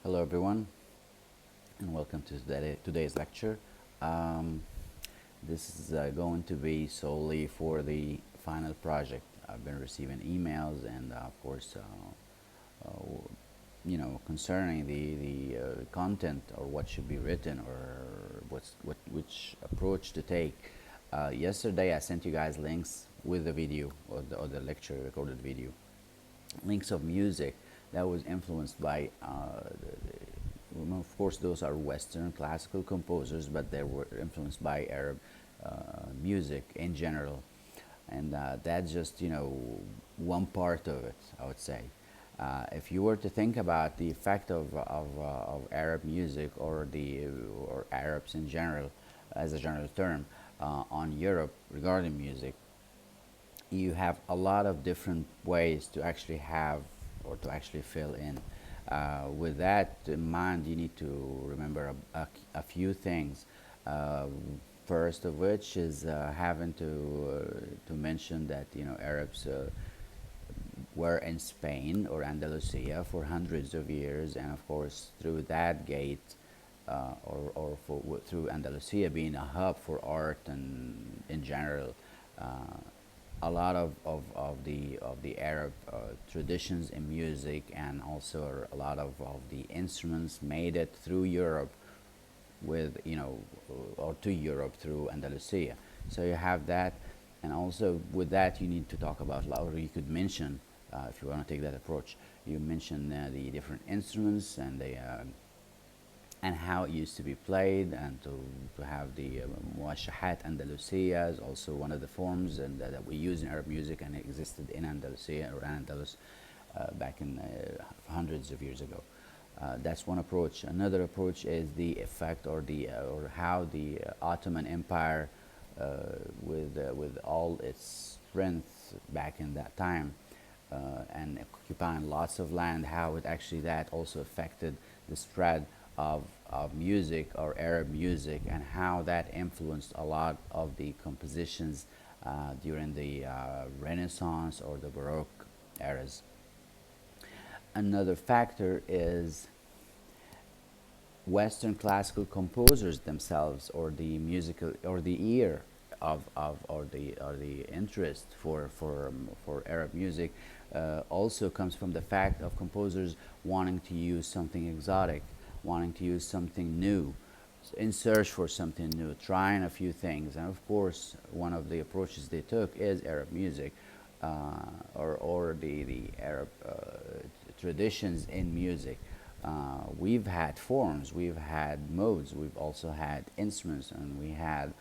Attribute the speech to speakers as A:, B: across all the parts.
A: Hello, everyone, and welcome to today's lecture. Um, this is going to be solely for the final project. I've been receiving emails, and of course, concerning the content or what should be written or which approach to take. Yesterday, I sent you guys links with the video or the lecture recorded video, links of music that was influenced by well, of course those are Western classical composers, but they were influenced by Arab music in general, and that's just one part of it, I would say. If you were to think about the effect of Arab music or Arabs in general, as a general term, on Europe regarding music, you have a lot of different ways to actually have or to actually fill in. With that in mind, you need to remember a few things. Uh, First of which is having to mention that Arabs were in Spain or Andalusia for hundreds of years, and of course through that gate, through Andalusia being a hub for art and in general, a lot of the Arab traditions in music and also a lot of the instruments made it through Europe with or to Europe through Andalusia. So you have that, and also with that you need to talk about, or you could mention, if you want to take that approach, you mention the different instruments and how it used to be played, and to have the muashahat Andalusia is also one of the forms that we use in Arab music, and it existed in Andalusia or Andalus back in hundreds of years ago. That's one approach. Another approach is the effect or how the Ottoman Empire, with all its strength back in that time, and occupying lots of land, how it actually that also affected the spread of music or Arab music, and how that influenced a lot of the compositions during the Renaissance or the Baroque eras. Another factor is Western classical composers themselves, or the musical or the ear of or the interest for Arab music, also comes from the fact of composers wanting to use something exotic, wanting to use something new, in search for something new, trying a few things. And of course, one of the approaches they took is Arab music, or the Arab traditions in music. We've had forms, we've had modes, we've also had instruments, and we had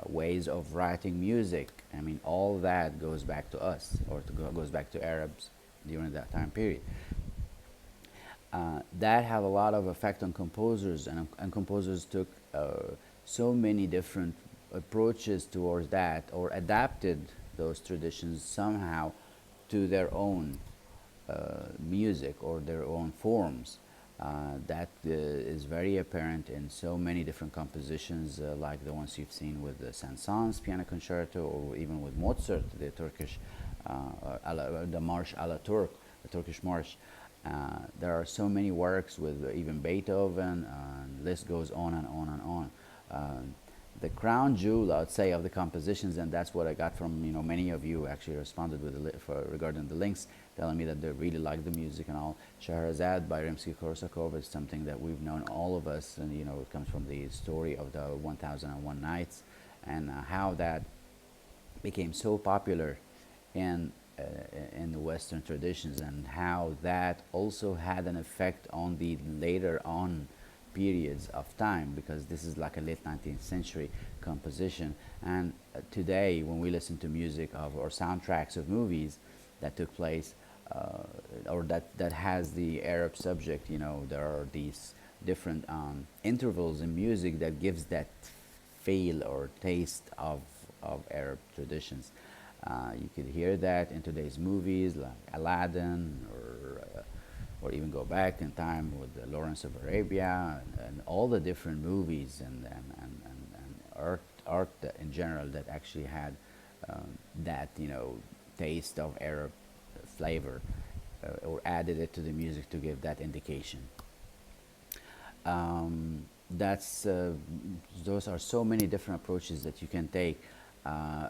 A: ways of writing music. I mean, all that goes back to us, or goes back to Arabs during that time period. That had a lot of effect on composers, and composers took so many different approaches towards that, or adapted those traditions somehow to their own music or their own forms. That is very apparent in so many different compositions, like the ones you've seen with the Saint-Saëns piano concerto, or even with Mozart, the Turkish, the March ala Turk, the Turkish march. There are so many works with even Beethoven, and list goes on and on and on. The crown jewel, I'd say, of the compositions, and that's what I got from many of you actually responded with regarding the links, telling me that they really like the music and all. Shahrazad by Rimsky-Korsakov is something that we've known, all of us, and it comes from the story of the 1001 Nights, and how that became so popular in uh, in the Western traditions, and how that also had an effect on the later on periods of time, because this is like a late 19th century composition. And today, when we listen to music of or soundtracks of movies that took place, or that has the Arab subject, there are these different intervals in music that gives that feel or taste of Arab traditions. You could hear that in today's movies like Aladdin, or even go back in time with Lawrence of Arabia, and all the different movies and art that in general that actually had that taste of Arab flavor, or added it to the music to give that indication. That's those are so many different approaches that you can take.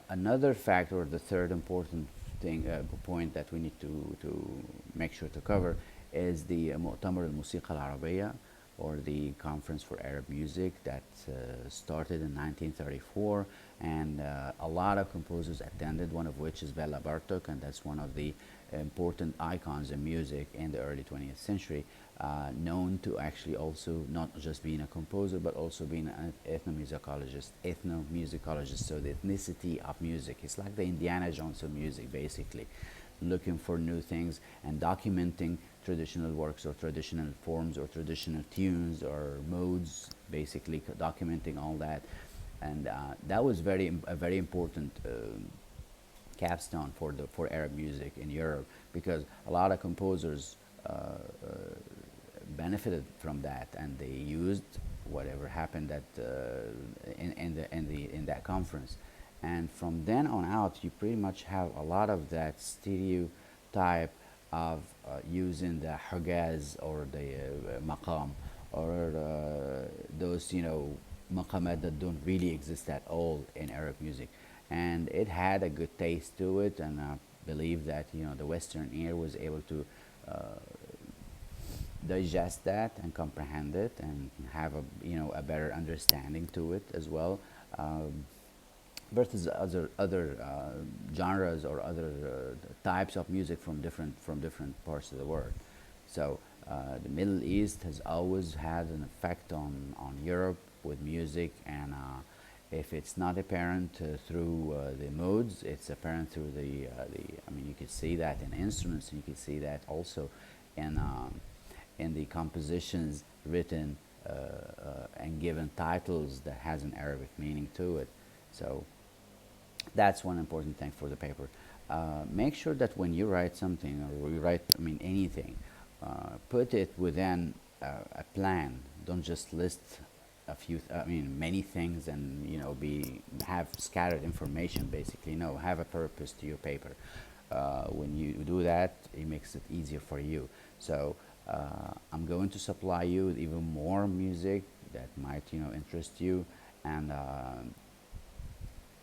A: Another factor, the third important thing point that we need to make sure to cover is the مؤتمر الموسيقى العربية, or the Conference for Arab Music, that started in 1934, and a lot of composers attended, one of which is Bela Bartok, and that's one of the important icons in music in the early 20th century, known to actually also not just being a composer but also being an ethnomusicologist, so the ethnicity of music. It's like the Indiana Jones of music, basically, looking for new things and documenting traditional works or traditional forms or traditional tunes or modes, basically documenting all that. And that was a very important capstone for Arab music in Europe, because a lot of composers benefited from that, and they used whatever happened in that conference. And from then on out, you pretty much have a lot of that stereotype of using the hugaz or the maqam, or those maqamat that don't really exist at all in Arab music. And it had a good taste to it, and I believe that the Western ear was able to digest that and comprehend it and have a better understanding to it as well. Um, versus other genres or other types of music from different parts of the world. So the Middle East has always had an effect on Europe with music, and if it's not apparent through the modes, it's apparent through the. I mean, you can see that in instruments, and you can see that also in in the compositions written and given titles that has an Arabic meaning to it. So that's one important thing for the paper. Make sure that when you write something, or you write, I mean, anything, put it within a plan. Don't just list I mean, many things, and be have scattered information. Basically, no, have a purpose to your paper. When you do that, it makes it easier for you. So I'm going to supply you with even more music that might interest you, and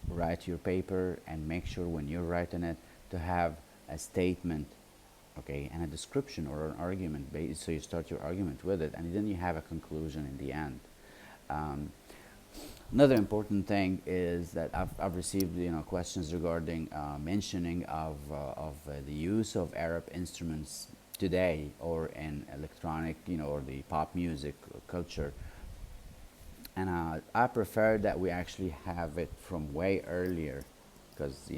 A: write your paper, and make sure when you're writing it to have a statement, okay, and a description or an argument, so you start your argument with it, and then you have a conclusion in the end. um, Another important thing is that I've received questions regarding mentioning of the use of Arab instruments today, or in electronic, or the pop music culture. And I prefer that we actually have it from way earlier, because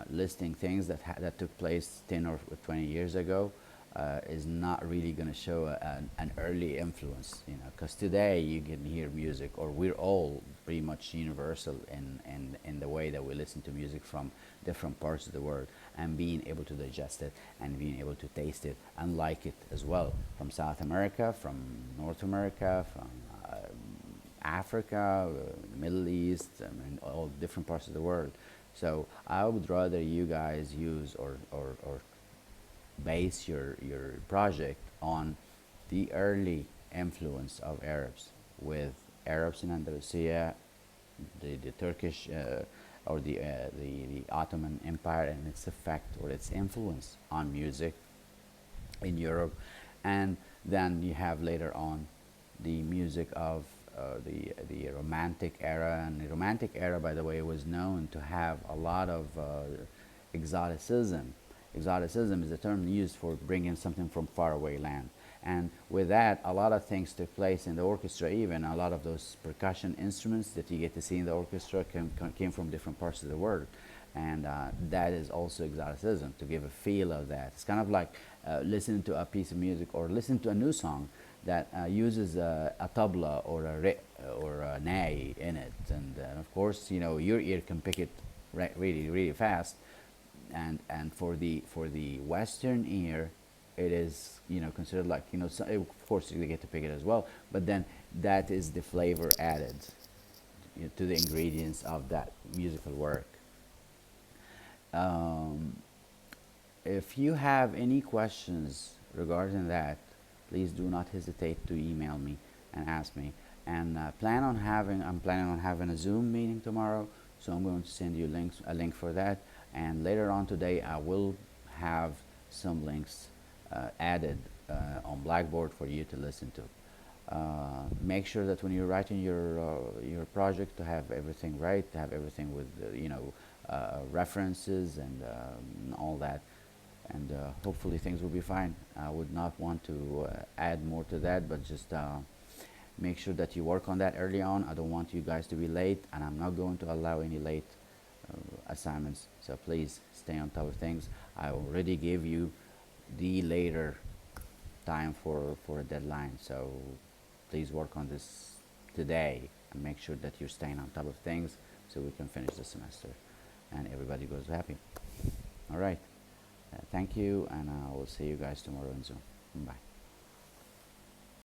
A: listing things that took place 10 or 20 years ago is not really going to show an early influence, because today you can hear music, or we're all pretty much universal in the way that we listen to music from different parts of the world, and being able to digest it and being able to taste it and like it as well, from South America, from North America, from Africa, the Middle East, I mean, all different parts of the world. So I would rather you guys use, or base your project on the early influence of Arabs, with Arabs in Andalusia, the Turkish, or the Ottoman Empire, and its effect or its influence on music in Europe. And then you have later on the music of the Romantic era. And the Romantic era, by the way, was known to have a lot of exoticism. Exoticism is a term used for bringing something from faraway land. And with that, a lot of things took place in the orchestra. Even a lot of those percussion instruments that you get to see in the orchestra came from different parts of the world. And that is also exoticism, to give a feel of that. It's kind of like listening to a piece of music, or listening to a new song that uses a tabla or a or a nay in it. And of course, your ear can pick it really, really fast. And for the Western ear, it is considered like, so, of course they get to pick it as well, but then that is the flavor added to the ingredients of that musical work. um, if you have any questions regarding that, please do not hesitate to email me. and ask me. And I'm planning on having a Zoom meeting tomorrow, so I'm going to send you a link for that. And later on today, I will have some links added on Blackboard for you to listen to. Make sure that when you're writing your project, to have everything right, to have everything with references and all that, and hopefully things will be fine. I would not want to add more to that, but just make sure that you work on that early on. I don't want you guys to be late, and I'm not going to allow any late assignments. So please stay on top of things. I already gave you the later time for a deadline. So please work on this today and make sure that you're staying on top of things so we can finish the semester and everybody goes happy. All right. Thank you, and I will see you guys tomorrow in Zoom. Bye.